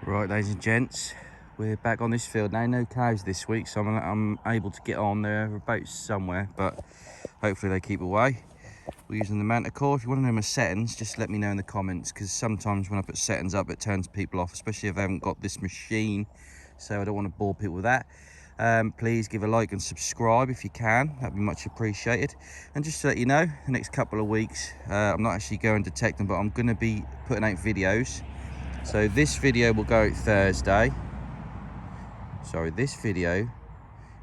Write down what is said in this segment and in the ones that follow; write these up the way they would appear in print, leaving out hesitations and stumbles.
Right, ladies and gents, we're back on this field now. No cows this week, so I'm able to get on there about somewhere, but hopefully they keep away. We're using the Manticore. If you want to know my settings, just let me know in the comments, because sometimes when I put settings up, it turns people off, especially if they haven't got this machine, so I don't want to bore people with that. Please give a like and subscribe if you can, that'd be much appreciated. And just to let you know, the next couple of weeks, I'm not actually going detecting, but I'm going to be putting out videos. So this video will go out Thursday. Sorry, this video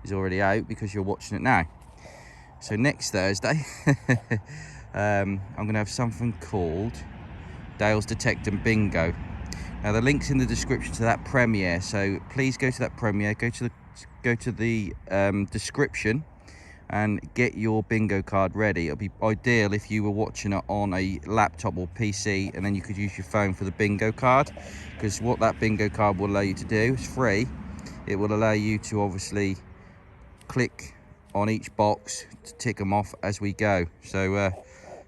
is already out because you're watching it now. So next Thursday, I'm going to have something called Dale's Detector Bingo. Now the link's in the description to that premiere, so please go to that premiere, go to the description and get your bingo card ready. It'll be ideal if you were watching it on a laptop or PC, and then you could use your phone for the bingo card, because what that bingo card will allow you to do is free. It will allow you to obviously click on each box to tick them off as we go. So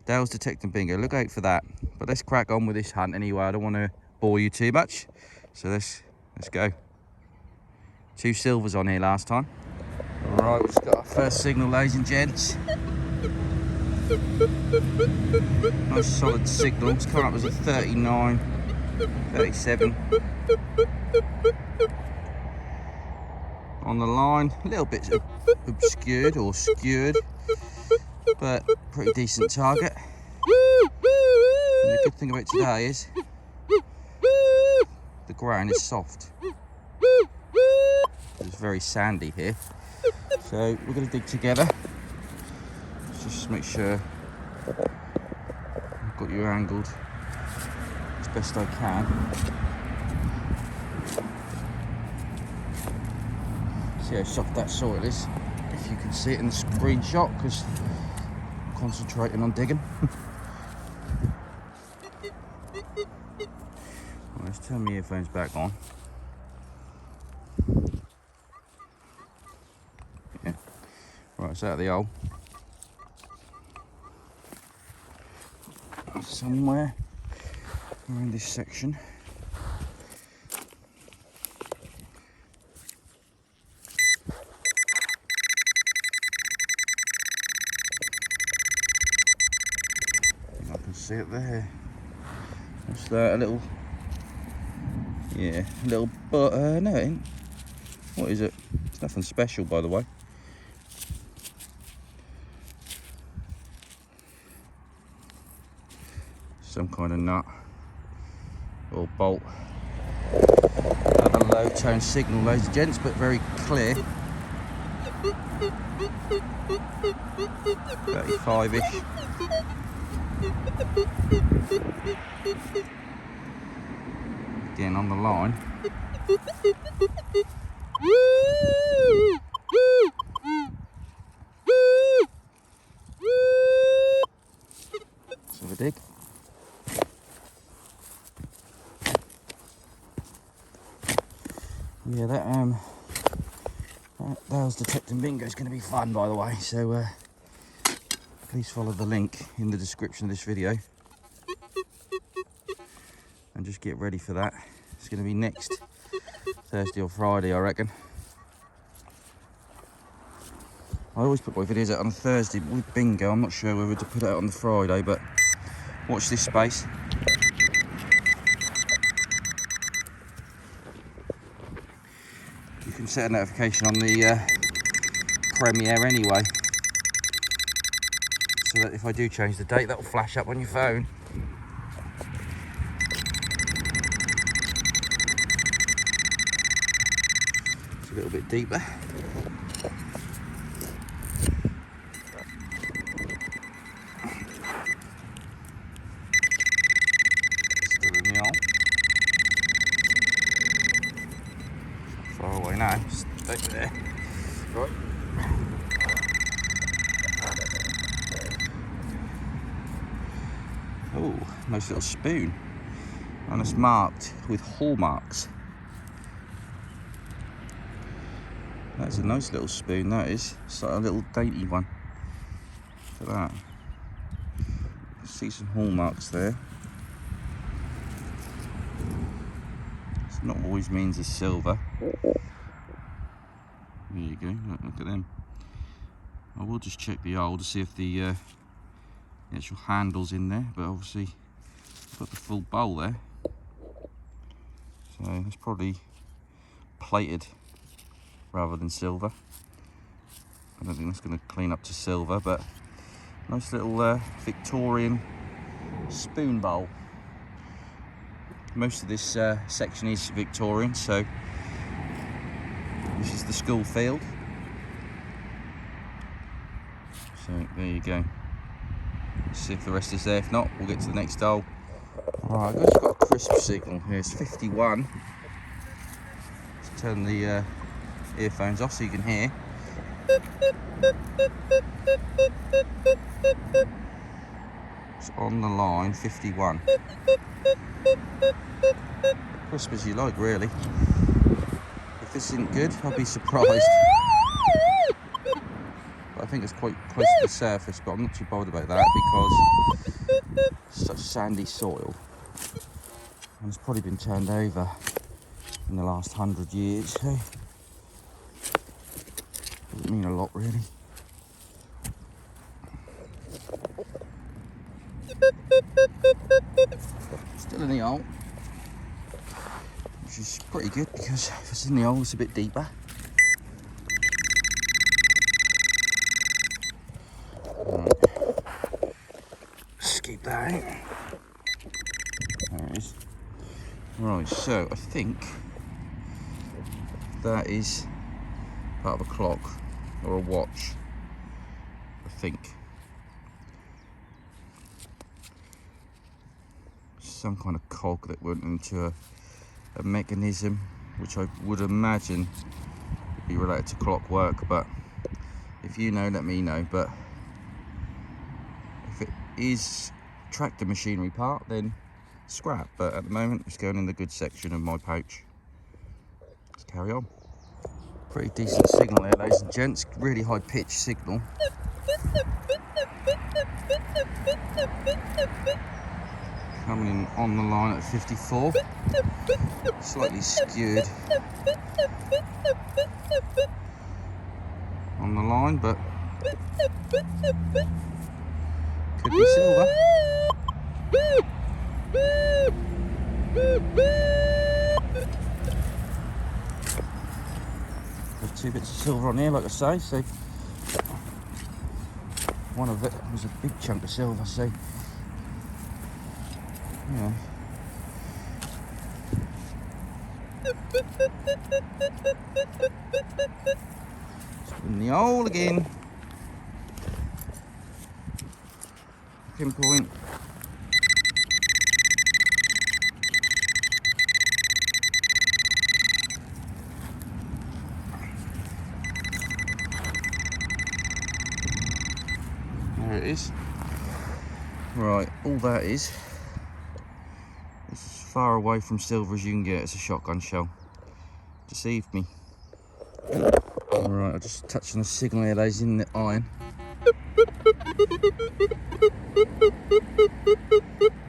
Dale's Detecting Bingo, look out for that. But let's crack on with this hunt anyway. I don't want to bore you too much, so let's go. 2 silvers on here last time. Right, we've just got our first signal, ladies and gents. Nice solid signal. It's coming up as a 39, 37. On the line, a little bit obscured or skewered, but pretty decent target. And the good thing about today is the ground is soft. It's very sandy here. So we're going to dig together. Just make sure I've got you angled as best I can. See how soft that soil is, if you can see it in the screenshot, because I'm concentrating on digging. Right, let's turn my earphones back on. Yeah. Right, it's out of the hole. Somewhere around this section. I can see it there. What's that? A little, yeah, a little, but no, it ain't. What is it? It's nothing special, by the way. Some kind of nut or bolt. Another low tone signal, ladies and gents, but very clear. 35-ish. Again on the line. Let's have a dig. Yeah, that Dale's Detecting Bingo is going to be fun, by the way. So please follow the link in the description of this video and just get ready for that. It's going to be next Thursday or Friday, I reckon. I always put my videos out on a Thursday, but with bingo, I'm not sure whether to put it out on the Friday, but watch this space. You can set a notification on the premiere anyway, so that if I do change the date, that will flash up on your phone. It's a little bit deeper. Still in the hole. Far away now. Stay there. Right. Oh, nice little spoon. And it's marked with hallmarks. That's a nice little spoon, that is. It's like a little dainty one. Look at that. See some hallmarks there. It's not always means it's silver. There you go, look at them. I will just check the hole to see if the actual handle's in there, but obviously I've got the full bowl there. So it's probably plated rather than silver. I don't think that's going to clean up to silver, but nice little Victorian spoon bowl. Most of this section is Victorian, so this is the school field. So there you go. Let's see if the rest is there. If not, we'll get to the next hole. Alright, I've just got a crisp signal here. It's 51. Let's turn the earphones off so you can hear. It's on the line, 51. Crisp as you like, really. If this isn't good, I'll be surprised. But I think it's quite close to the surface, but I'm not too bothered about that because it's such sandy soil. And it's probably been turned over in the last 100 years. So doesn't mean a lot, really. Still in the hole, which is pretty good because if it's in the hole, it's a bit deeper. Right. Let's keep that out. There it is. Right, so I think that is part of a clock or a watch, I think. Some kind of cog that went into a mechanism, which I would imagine would be related to clockwork, but if you know, let me know. But if it is tractor machinery part, then scrap, but at the moment it's going in the good section of my pouch. Let's carry on. Pretty decent signal there, ladies and gents. Really high pitch signal. Coming in on the line at 54. Slightly skewed on the line, but could be silver. There's 2 bits of silver on here, like I say, so one of it was a big chunk of silver, so yeah. In the hole again. Pinpoint. There it is. Right, all that is as far away from silver as you can get. It's a shotgun shell. Deceived me. Alright, I'll just touch on the signal here, ladies, in the iron.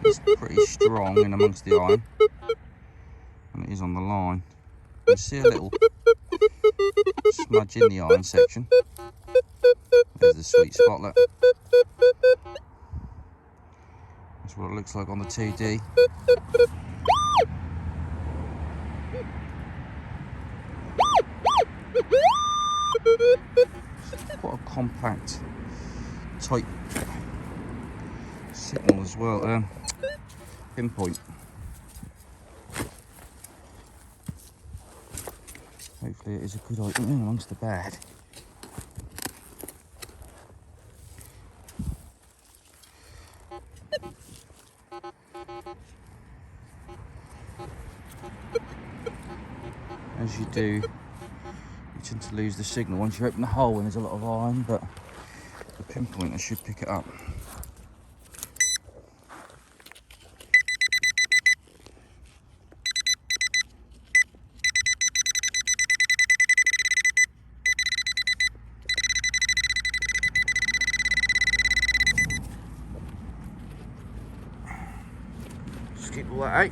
It's pretty strong in amongst the iron, and it is on the line. You see a little smudge in the iron section. There's the sweet spot, look. That's what it looks like on the 2D. Quite a compact, tight signal as well. Pinpoint. Hopefully it is a good item in amongst the bad. As you do, you tend to lose the signal once you open the hole and there's a lot of iron, but the pinpointer should pick it up. Just keep all that out.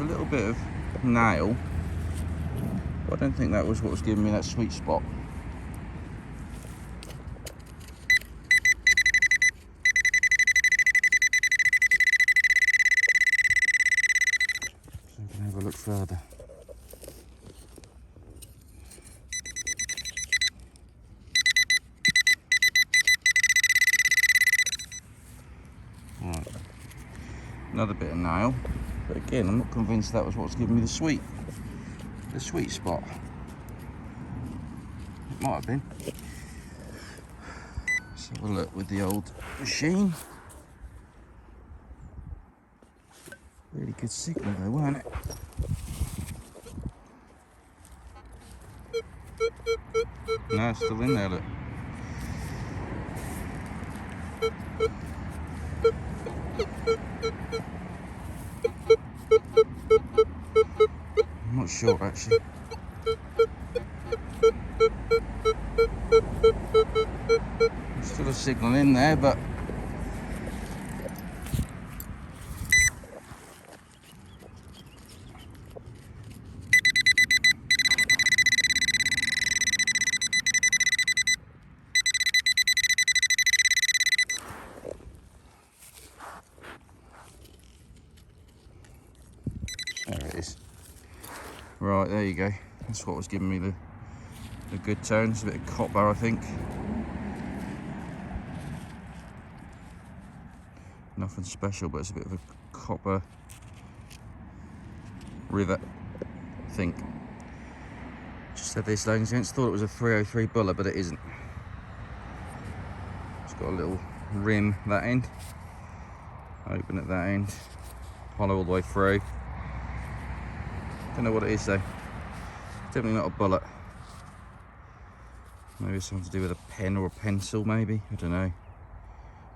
a little bit of nail, but I don't think that was what was giving me that sweet spot. So we can have a look further. Right. Another bit of nail, but again, I'm not convinced that was what's giving me the sweet spot. It might have been. Let's have a look with the old machine. Really good signal though, weren't it? No, it's still in there, look. I'm not sure actually. There's still a signal in there, but there it is. Right, there you go. That's what was giving me the good tone. It's a bit of copper, I think. Nothing special, but it's a bit of a copper rivet, I think. Just said this, ladies and gents, thought it was a 303 bullet, but it isn't. It's got a little rim that end, open at that end, hollow all the way through. Don't know what it is though. Definitely not a bullet. Maybe it's something to do with a pen or a pencil, maybe. I don't know.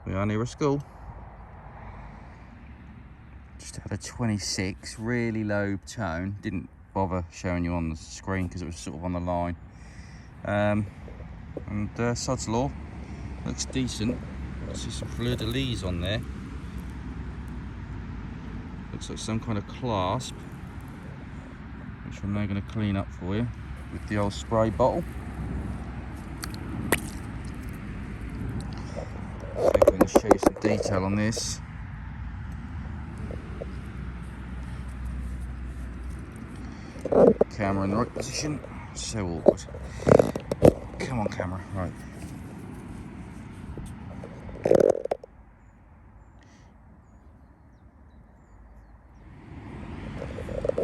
We are near a school. Just had a 26, really low tone. Didn't bother showing you on the screen because it was sort of on the line. And Sod's Law looks decent. I see some fleur-de-lis on there. Looks like some kind of clasp, which I'm now going to clean up for you with the old spray bottle. See if I can show you some detail on this. Camera in the right position. So awkward. Come on, camera. Right.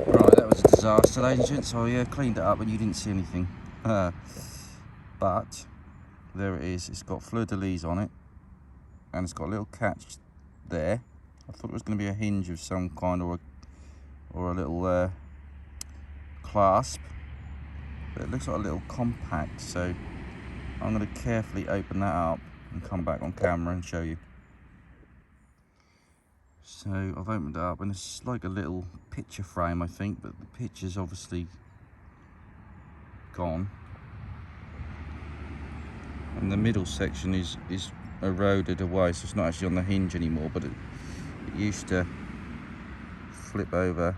Right, that was a disaster, ladies and gents. So yeah, cleaned it up, and you didn't see anything. But there it is. It's got fleur-de-lis on it, and it's got a little catch there. I thought it was going to be a hinge of some kind, or a little clasp, but it looks like a little compact. So I'm going to carefully open that up and come back on camera and show you. So I've opened it up, and it's like a little picture frame, I think, but the picture's obviously gone, and the middle section is eroded away, so it's not actually on the hinge anymore, but it used to flip over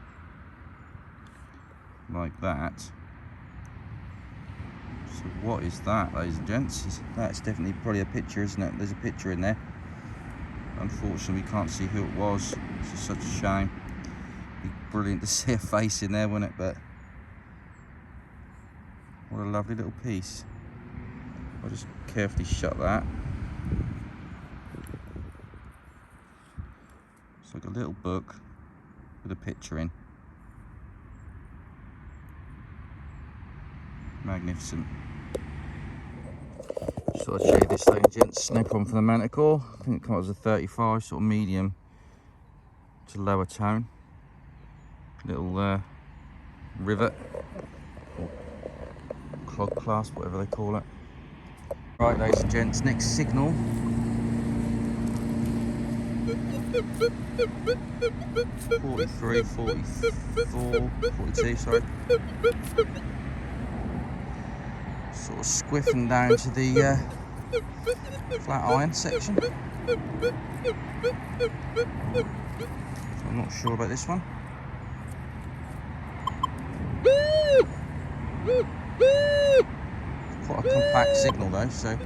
like that. So what is that, ladies and gents? That's definitely probably a picture, isn't it? There's a picture in there. Unfortunately, we can't see who it was. It's just such a shame. It'd be brilliant to see a face in there, wouldn't it? But what a lovely little piece. I'll just carefully shut that. It's like a little book with a picture in. Magnificent. So I'll show you this, ladies and gents. No problem for the Manticore. I think it comes as a 35, sort of medium to lower tone. Little rivet or clog clasp, whatever they call it. Right, ladies and gents, next signal. .43, 44, 42, sorry. Sort of squiffing down to the flat iron section. So I'm not sure about this one. Quite a compact signal though, so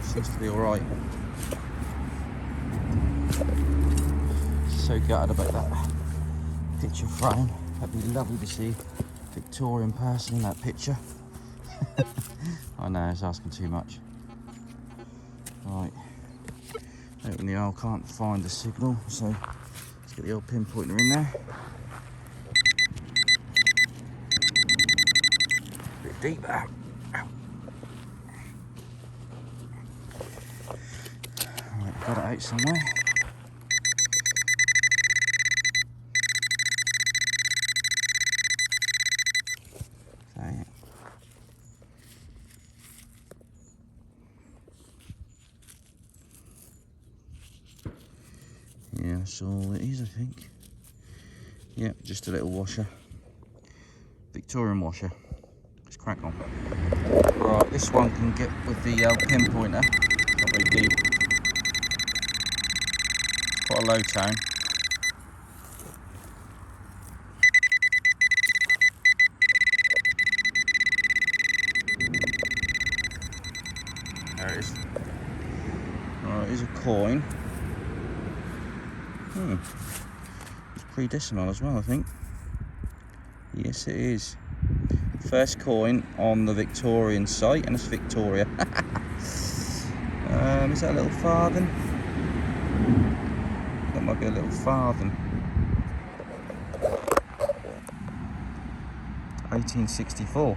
seems to be alright. So gutted about that picture frame. That'd be lovely to see Victorian person in that picture. I know, it's asking too much. Right, open the owl, can't find the signal, so let's get the old pinpointer in there. A bit deeper. Right, got it out somewhere. So, yeah, that's all it is, I think. Yep, just a little washer. Victorian washer. Let's crack on. Right, this one can get with the pinpointer. Not very deep. It's quite a low tone. There it is. Right, here's a coin. It's pre-decimal as well, I think. Yes, it is. First coin on the Victorian site, and it's Victoria. Is that a little farthing? That might be a little farthing. 1864.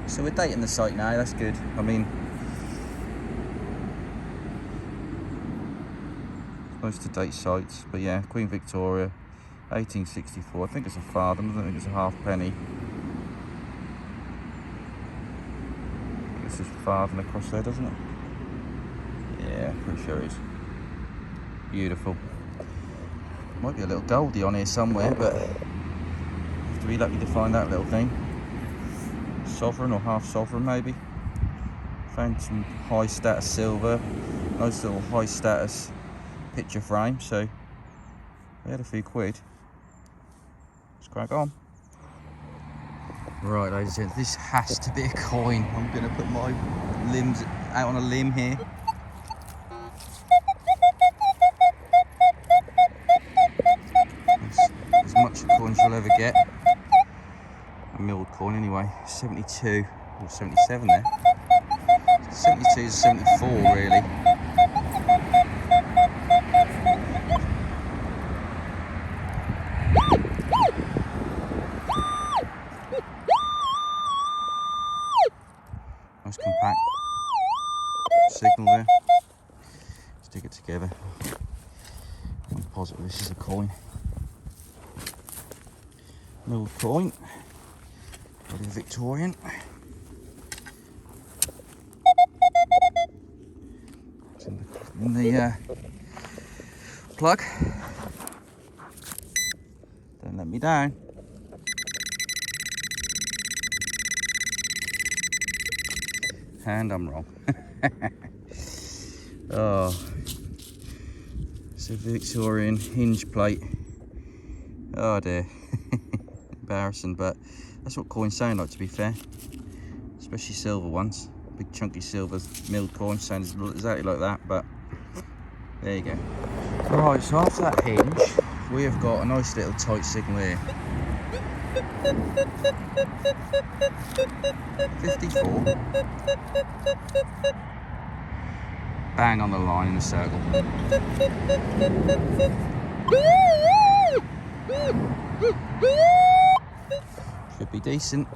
So we're dating the site now, that's good. I mean, most to date sites, but yeah, Queen Victoria, 1864. I think it's a farthing, I don't think it's a halfpenny. It's just farthing across there, doesn't it? Yeah, pretty sure it is. Beautiful. Might be a little goldie on here somewhere, but have to be lucky to find that little thing. Sovereign or half sovereign maybe. Found some high status silver, nice little high status picture frame, so we had a few quid. Let's crack on. Right, ladies and gents, this has to be a coin. I'm going to put my limbs out on a limb here. That's as much a coin as you'll ever get. A milled coin anyway. 72 or 77 there. 72 to 74 really. Nice compact signal there. Stick it together. I'm positive this is a coin. Milled coin. Probably Victorian. It's in the plug. Don't let me down. And I'm wrong. Oh, it's a Victorian hinge plate. Oh dear. Embarrassing, but that's what coins sound like, to be fair. Especially silver ones. Big chunky silver milled coins sound exactly like that, but there you go. Right, so after that hinge, we have got a nice little tight signal here. 54. Bang on the line in a circle. Should be decent.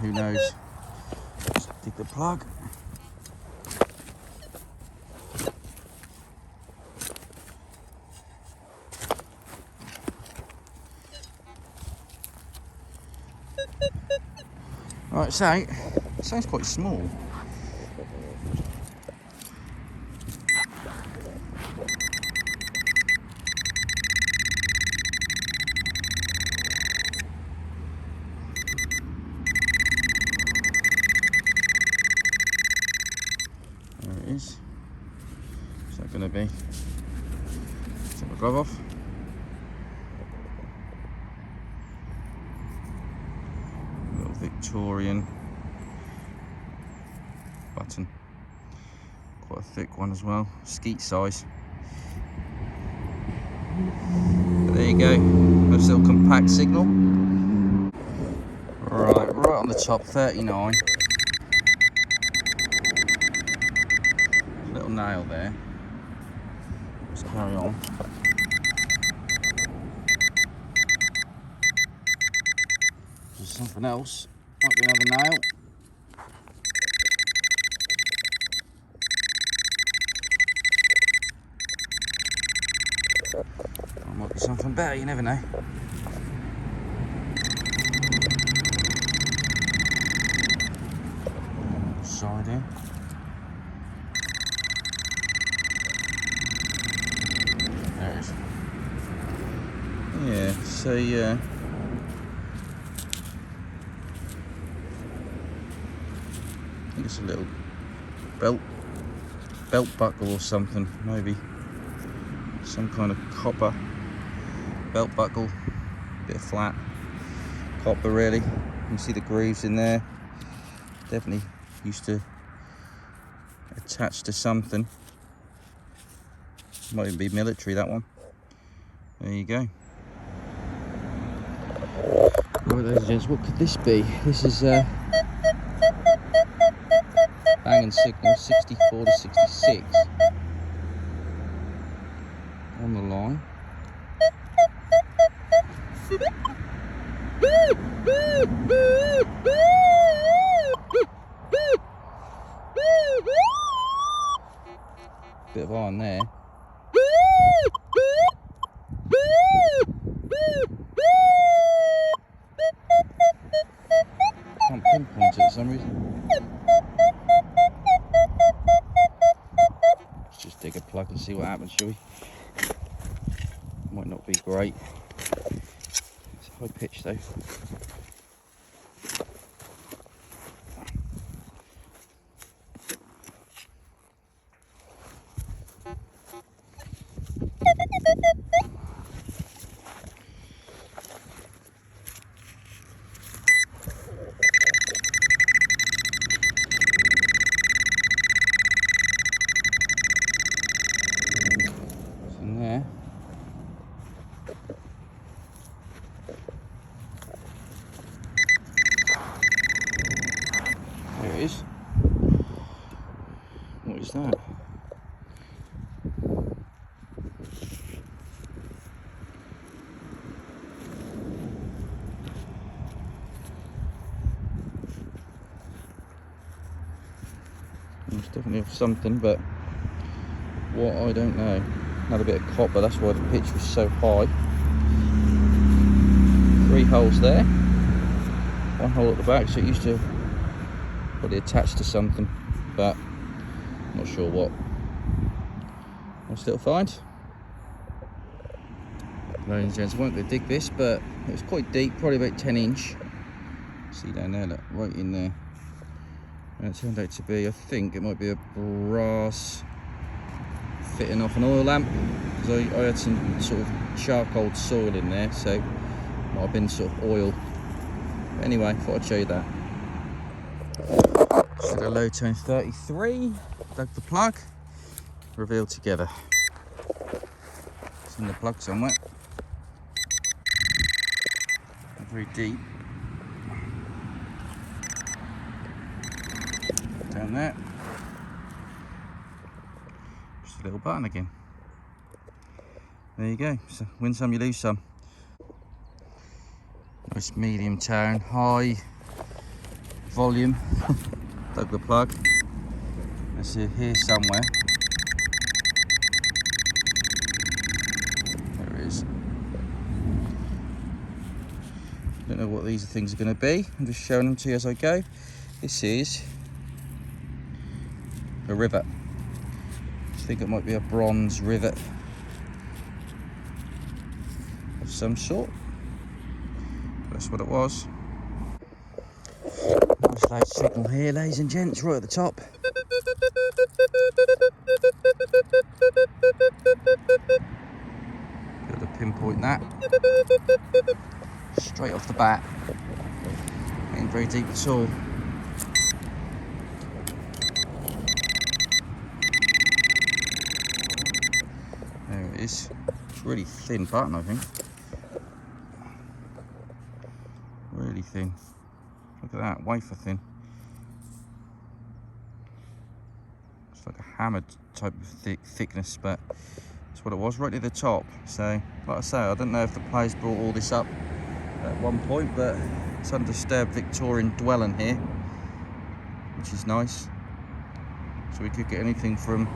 Who knows? Just dig the plug. Right, so it sounds quite small. There it is. What's that going to be? Take my glove off. Victorian button. Quite a thick one as well, skeet size. But there you go, nice little compact signal. Right on the top, 39. Little nail there. Let's carry on. There's something else, might be another nail. Or might be something better, you never know. Side here. There it is. Yeah, so yeah. I think it's a little belt buckle or something, maybe some kind of copper belt buckle, bit of flat copper really. You can see the grooves in there, definitely used to attach to something, might even be military, that one. There you go. Right, ladies and gents, what could this be? This is banging signal 64 to 66 on the line. Bit of iron there. Can't pinpoint it for some reason. Let's just dig a plug and see what happens, shall we? Might not be great. It's high pitch though. There. There it is. What is that? It's definitely of something, but what, I don't know. Another bit of copper, that's why the pitch was so high. 3 holes there, 1 hole at the back, so it used to probably attach to something, but not sure what. Nice little find. Ladies and gents, I won't go dig this, but it was quite deep, probably about 10-inch. See down there, look, right in there. And it turned out to be, I think it might be a brass fitting off an oil lamp, because I had some sort of charcoal soil in there, so it might have been sort of oil. But anyway, thought I'd show you that. Just got a low tone 33, dug the plug, revealed together. It's in the plug somewhere. Not very deep. Down there. Just a little button again. There you go. So win some, you lose some. Nice medium tone, high volume. Dug the plug. Let's see here somewhere. There it is. Don't know what these things are going to be. I'm just showing them to you as I go. This is a rivet. I think it might be a bronze rivet of some sort. That's what it was. Nice loud signal here, ladies and gents, right at the top. Be able to pinpoint that straight off the bat. Ain't very deep at all. There it is. It's really thin button, I think. Really thin. Look at that, wafer thin. It's like a hammered type of thickness, but that's what it was, right near the top. So, like I say, I don't know if the players brought all this up at one point, but it's undisturbed Victorian dwelling here, which is nice. So we could get anything from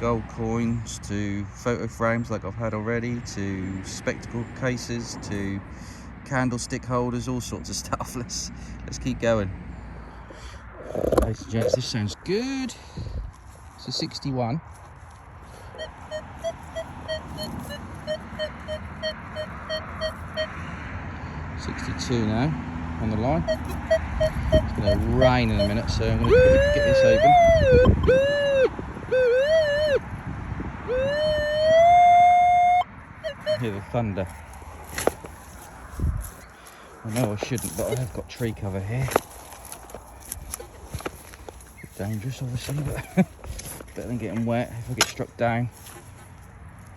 gold coins to photo frames like I've had already, to spectacle cases, to candlestick holders, all sorts of stuff. Let's keep going. Ladies and gents, this sounds good. It's a 61. $62 now on the line. It's going to rain in a minute, so I'm going to quickly get this open. Hear the thunder. I know I shouldn't, but I have got tree cover here. Dangerous, obviously, but better than getting wet if I get struck down.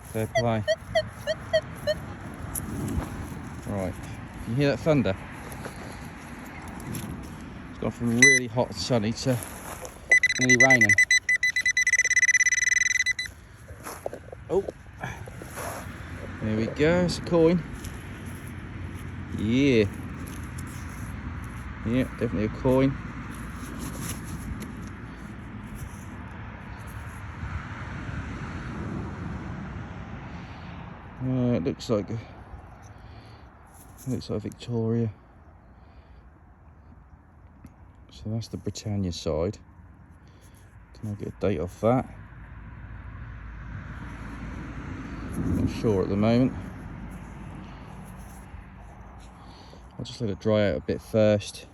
Fair play. Right, you hear that thunder? It's gone from really hot and sunny to nearly raining. Oh, there we go, it's a coin. Yeah, definitely a coin. It looks like Victoria. So that's the Britannia side. Can I get a date off that? Not sure at the moment. I'll just let it dry out a bit first.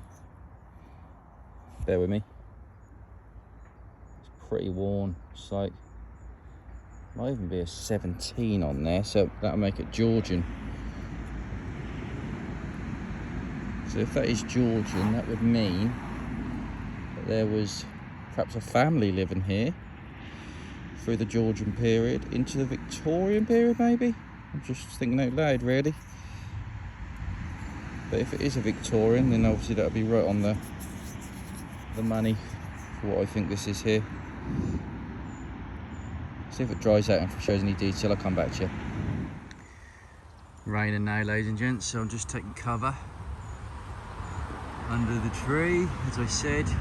Bear with me. It's pretty worn. It's like, might even be a 17 on there, so that'll make it Georgian. So if that is Georgian, that would mean that there was perhaps a family living here through the Georgian period into the Victorian period, maybe? I'm just thinking out loud, really. But if it is a Victorian, then obviously that'll be right on the money for what I think this is here. See if it dries out and if it shows any detail, I'll come back to you. Raining now, ladies and gents, so I'm just taking cover under the tree, as I said. So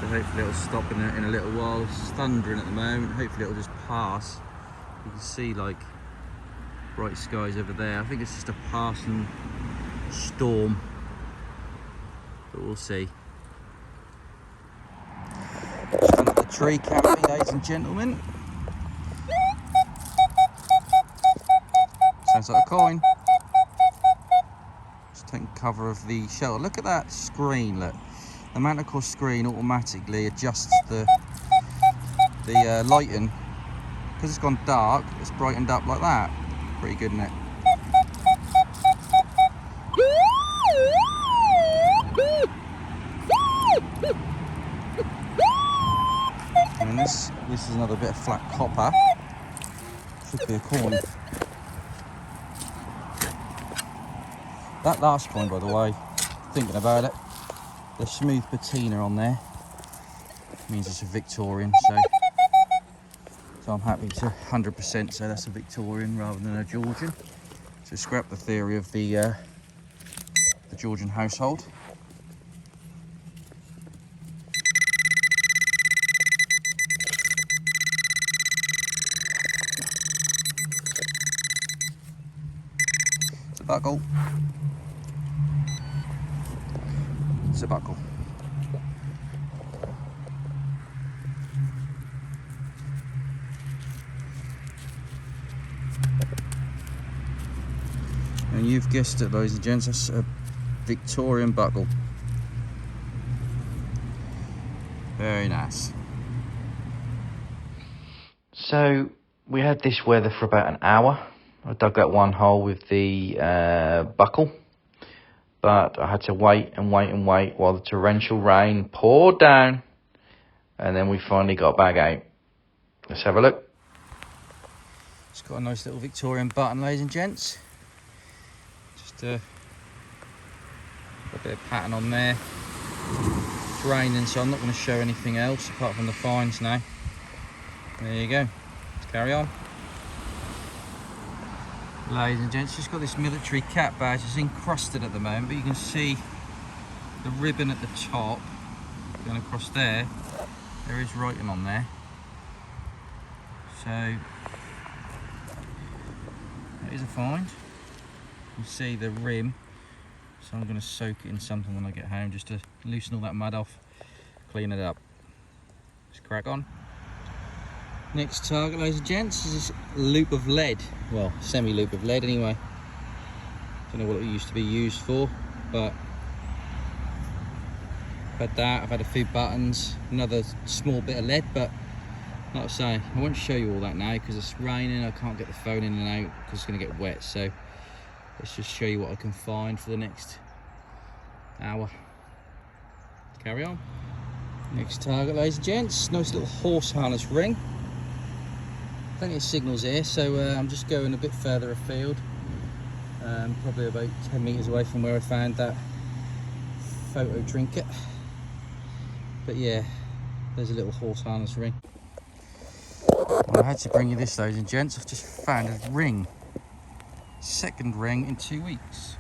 hopefully it'll stop in a little while. It's thundering at the moment, hopefully it'll just pass. You can see like bright skies over there. I think it's just a passing storm, but we'll see. Just under the tree canopy, ladies and gentlemen. Sounds like a coin. Just taking cover of the shelter. Look at that screen, look. The Manticore screen automatically adjusts the lighting. Because it's gone dark, it's brightened up like that. Pretty good, isn't it? And this is another bit of flat copper. Should be a coin. That last coin, by the way, thinking about it, the smooth patina on there means it's a Victorian, so I'm happy to 100% say that's a Victorian rather than a Georgian. So scrap the theory of the Georgian household. It's a buckle. It's a buckle. And you've guessed it, ladies and gents, that's a Victorian buckle. Very nice. So we had this weather for about an hour. I dug that one hole with the buckle. but I had to wait and wait and wait while the torrential rain poured down, and then we finally got back out. Let's have a look. It's got a nice little Victorian button, ladies and gents. Just a bit of pattern on there. It's raining, so I'm not going to show anything else apart from the finds now. There you go. Let's carry on. Ladies and gents, just got this military cap badge. It's encrusted at the moment, but you can see the ribbon at the top going across there. There is writing on there. So that is a find. You can see the rim. So I'm going to soak it in something when I get home just to loosen all that mud off, clean it up. Let's crack on. Next target, ladies and gents, is this loop of lead. Well, semi-loop of lead anyway. Don't know what it used to be used for, but I've had that, I've had a few buttons, another small bit of lead, but like I say, I won't show you all that now because it's raining, I can't get the phone in and out because it's going to get wet, so let's just show you what I can find for the next hour. Carry on. Next target, ladies and gents, nice little horse harness ring. Plenty of signals here, so I'm just going a bit further afield, probably about 10 metres away from where I found that photo trinket. But yeah, there's a little horse harness ring. Well, I had to bring you this, ladies and gents. I've just found a ring. Second ring in 2 weeks.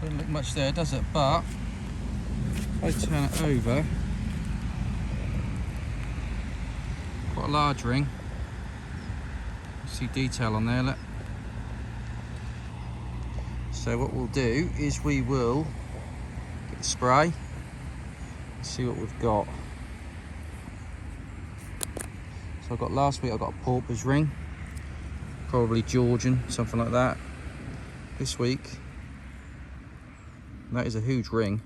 Doesn't look much there, does it? But if I turn it over, quite a large ring. See detail on there, look. So what we'll do is we will get the spray, see what we've got. So I got last week I got a porpoise ring, probably Georgian, something like that. This week, that is a huge ring.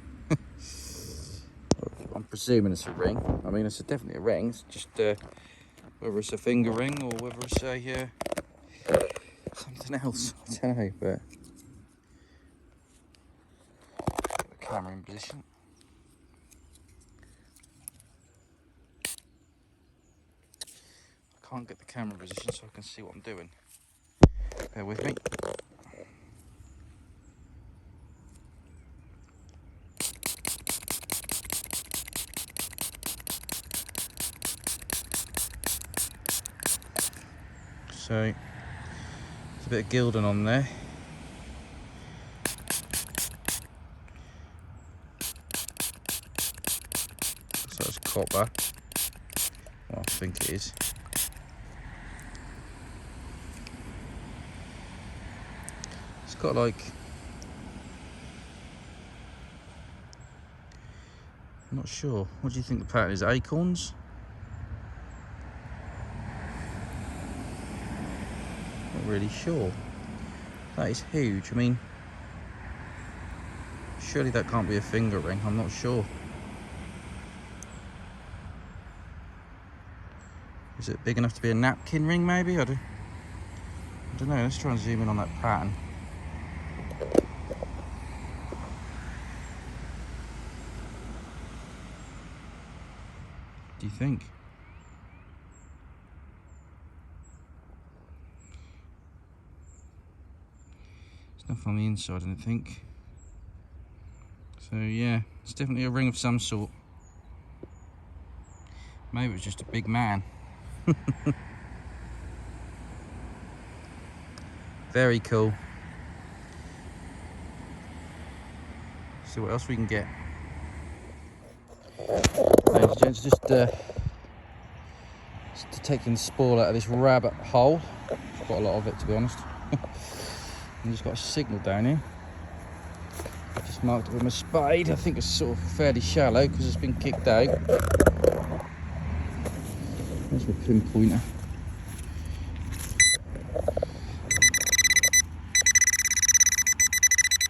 I'm presuming it's a ring. I mean, it's definitely a ring. It's just whether it's a finger ring or whether it's a something else. I don't know, but get the camera in position. I can't get the camera in position so I can see what I'm doing. Bear with me. So, there's a bit of gilding on there. So it's copper. Well, I think it is. It's got like, I'm not sure. What do you think the pattern is? Acorns? Not really sure. That is huge. I mean, surely that can't be a finger ring. I'm not sure. Is it big enough to be a napkin ring maybe? I don't know. Let's try and zoom in on that pattern. Do you think? There's nothing on the inside, I don't think. So yeah, it's definitely a ring of some sort. Maybe it's just a big man. Very cool. See what else we can get. Ladies and gents, just taking the spoil out of this rabbit hole. Quite a lot of it, to be honest. And just got a signal down here. Just marked it with my spade. I think it's sort of fairly shallow because it's been kicked out. There's my pinpointer.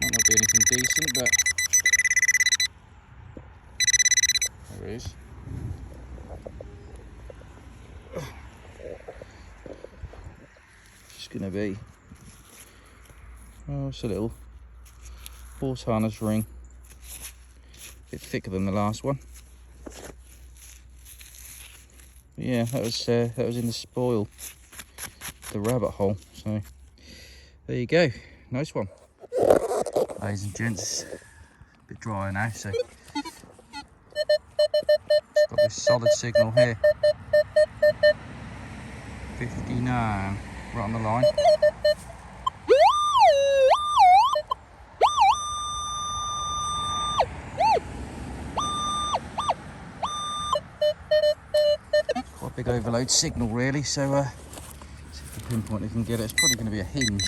Might not be anything decent, but there it is. It's gonna be, oh, it's a little Horse harness ring. A bit thicker than the last one. But yeah, that was in the spoil, the rabbit hole. So there you go, nice one. Ladies and gents, a bit drier now, so it's got this solid signal here. 59, right on the line. Quite a big overload signal really, so see if the pinpoint we can get it. It's probably going to be a hinge.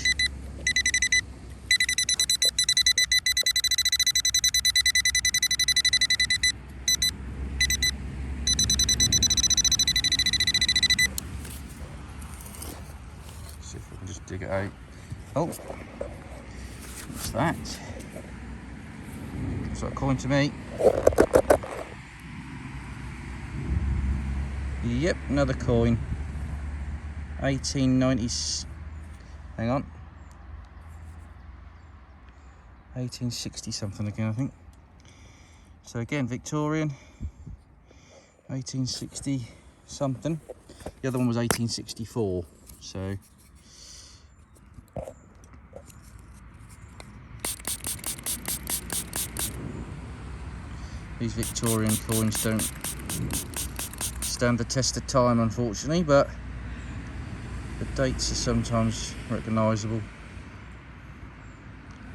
See if we can just dig it out. Oh, what's that? Looks like a coin to me. Yep, another coin. 1890s. Hang on. 1860 something again, I think. So again, Victorian. 1860 something. The other one was 1864. So these Victorian coins don't stand the test of time, unfortunately, but the dates are sometimes recognisable.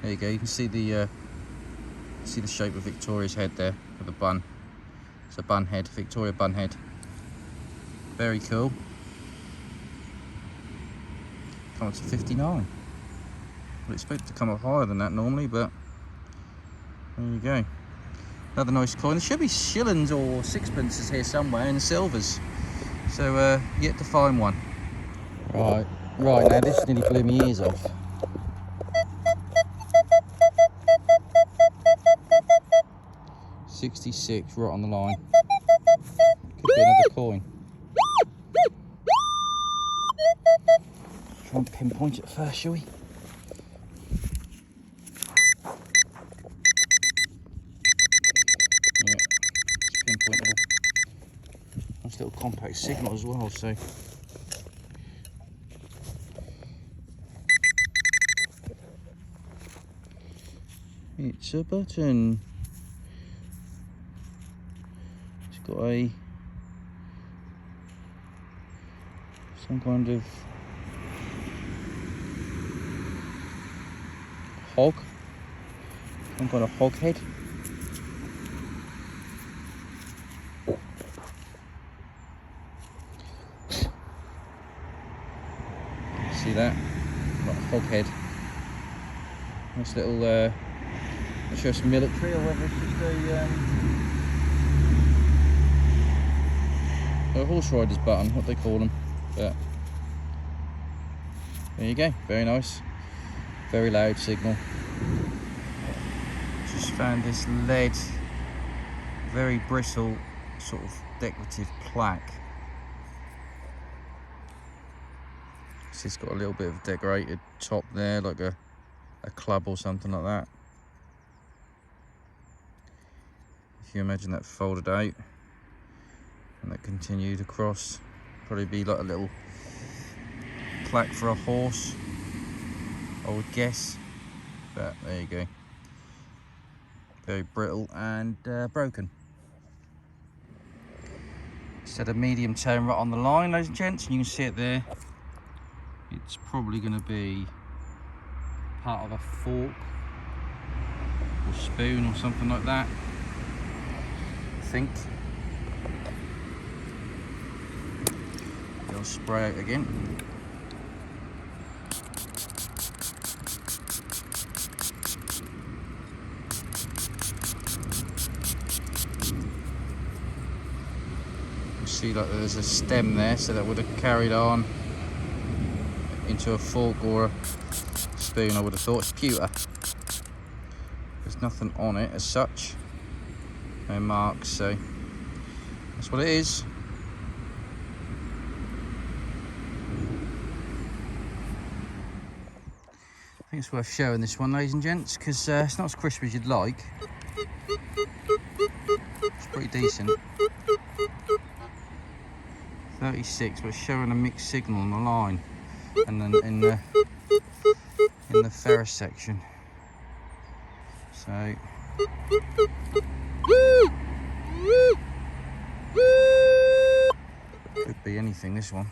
There you go. You can see the shape of Victoria's head there with the bun. It's a bun head, Victoria bun head. Very cool. Come up to 59. Would expect it to come up higher than that normally, but there you go. Another nice coin. There should be shillings or sixpences here somewhere in the silvers. So yet to find one. Right, now this nearly blew my ears off. $66, right on the line. Could be another coin. Try and pinpoint it first, shall we? Yeah, it's pinpointable. Nice little compact signal as well, so. It's a button. It's got some kind of hog, some kind of hog head. See that? Got a hog head. Nice little, not sure if it's military or whether it's just a horse rider's button, what they call them. But there you go, very nice. Very loud signal. Just found this lead, very brittle, sort of decorative plaque. So it's got a little bit of decorated top there, like a club or something like that. If you imagine that folded out and that continued across, probably be like a little plaque for a horse, I would guess. But there you go. Very brittle and broken. Set a medium tone right on the line, ladies and gents, and you can see it there. It's probably going to be part of a fork or spoon or something like that, I think. I'll spray out again. You see, like there's a stem there, so that would have carried on into a fork or a spoon, I would have thought. It's pewter. There's nothing on it as such, no marks, so that's what it is. think it's worth showing this one, ladies and gents, because it's not as crisp as you'd like. It's pretty decent. 36, but showing a mixed signal on the line, and then in the ferrous section. So could be anything, this one.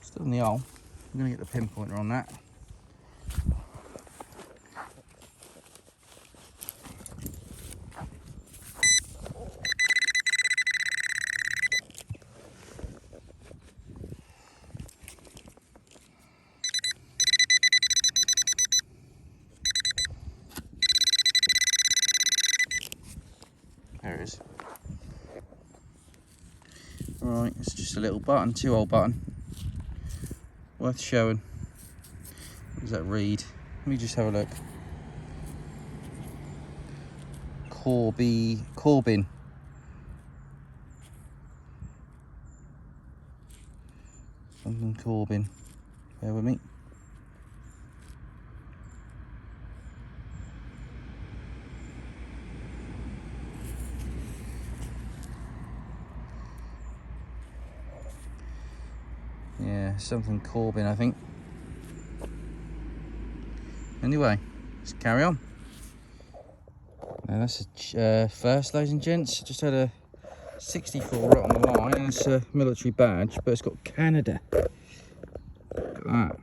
Still in the hole. I'm going to get the pinpointer on that. There it is. Right, it's just a little button, 2-hole button. Worth showing. What does that read? Let me just have a look. Corbin. Something Corbin. Bear with me. Yeah, something Corbin, I think. Anyway, let's carry on. Now that's a first, ladies and gents. Just had a 64 right on the line, and it's a military badge, but it's got Canada. Look at that.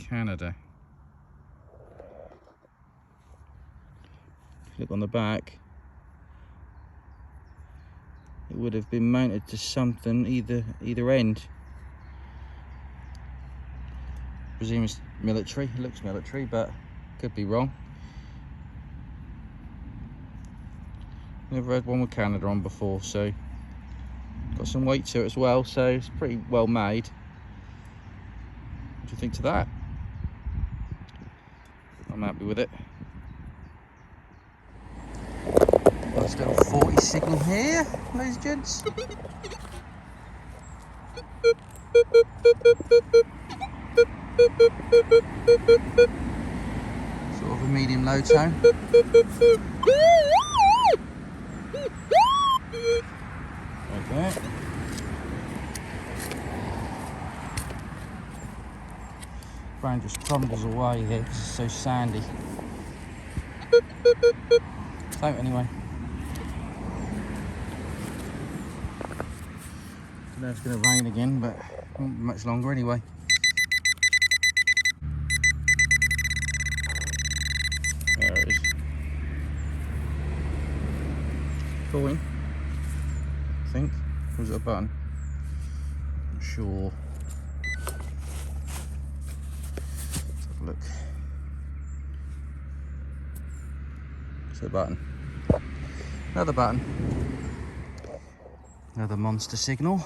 Canada. Look on the back. It would have been mounted to something either end. Presume it's military. It looks military, but could be wrong. Never had one with Canada on before, so got some weight to it as well, so it's pretty well made. What do you think to that? I'm happy with it. Let's go 40 signal here, ladies and gents. Sort of a medium low tone. Okay. Ground just crumbles away here because it's so sandy. So anyway. Don't know if it's going to rain again, but it won't be much longer anyway. There it is. Coin, I think. Or is it a button? Not sure. Let's have a look. It's a button. Another button. Another monster signal.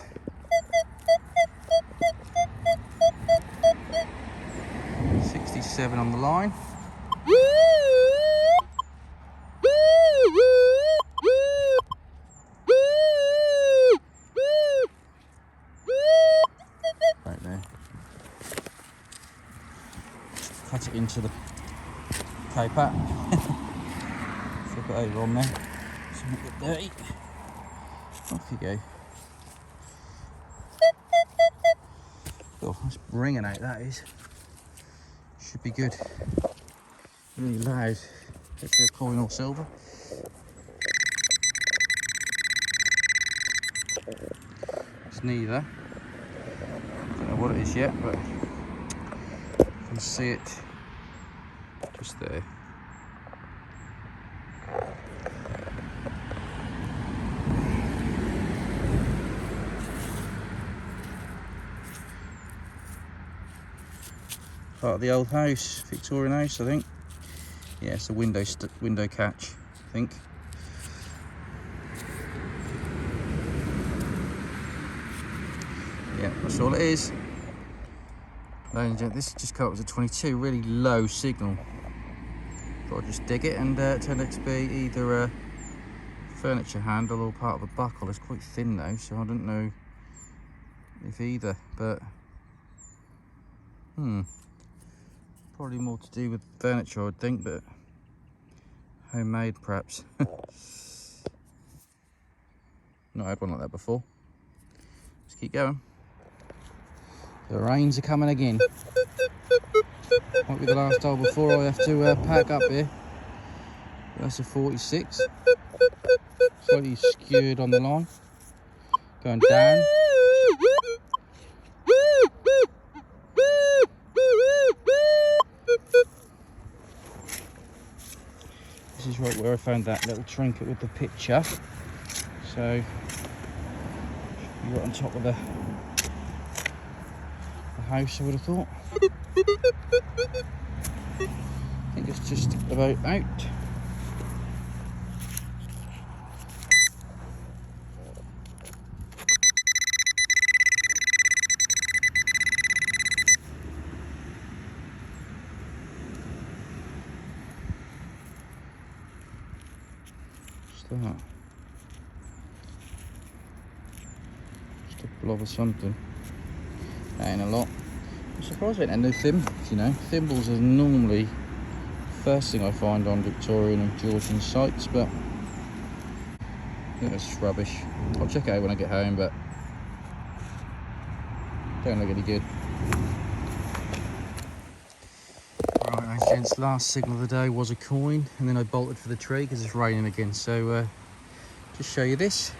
On the line. Right there. Cut it into the paper. Flip it over on there. So make it dirty. Off you go. Oh, that's ringing out, that is. Should be good. Really loud. Hopefully a coin or silver. It's neither. Don't know what it is yet, but you can see it just there. Part of the old house, Victorian house, I think. Yeah, it's a window catch, I think. Yeah, that's all it is. Ladies and gentlemen, this just come up as a 22, really low signal. Thought I'd just dig it, and it turned out to be either a furniture handle or part of a buckle. It's quite thin though, so I don't know if either, but probably more to do with furniture, I'd think, but homemade perhaps. Not had one like that before. Let's keep going. The rains are coming again. Might be the last hole before I have to pack up here. That's a 46. Slightly skewed on the line. Going down. This is right where I found that little trinket with the picture. So, you're right on top of the house, I would have thought. I think it's just about out. What's that? Just a blob or something. That ain't a lot. I'm surprised I ain't had no thimbles, you know. Thimbles are normally the first thing I find on Victorian and Georgian sites, but I think it's just rubbish. I'll check it out when I get home, but don't look any good. Right, gents, last signal of the day was a coin, and then I bolted for the tree because it's raining again. So just show you this.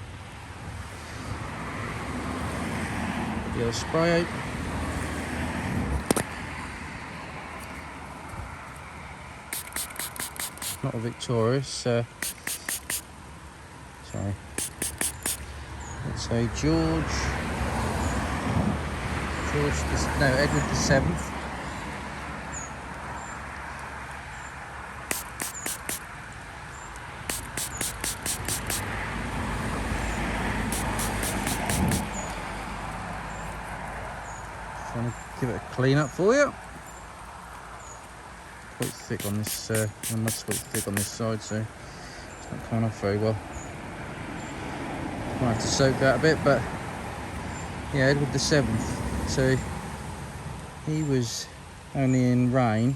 The old spray out. Not a Victorious, sorry. Let's say Edward the 7th. Trying to give it a clean up for you. Quite thick on this, the mud's quite thick on this side, so it's not coming off very well. Might have to soak that a bit, but yeah, Edward the 7th. So he was only in rain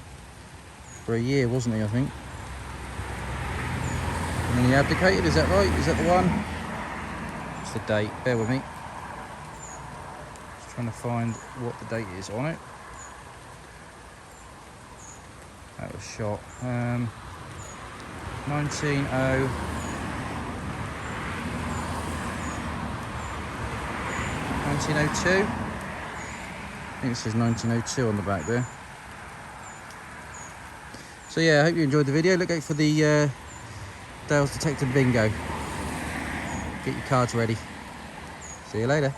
for a year, wasn't he, I think? And then he abdicated, is that right? Is that the one? What's the date? Bear with me. Just trying to find what the date is on it. That was shot 1902. I think it says 1902 on the back there. So yeah, I hope you enjoyed the video. Look out for the Dale's Detector bingo. Get your cards ready. See you later.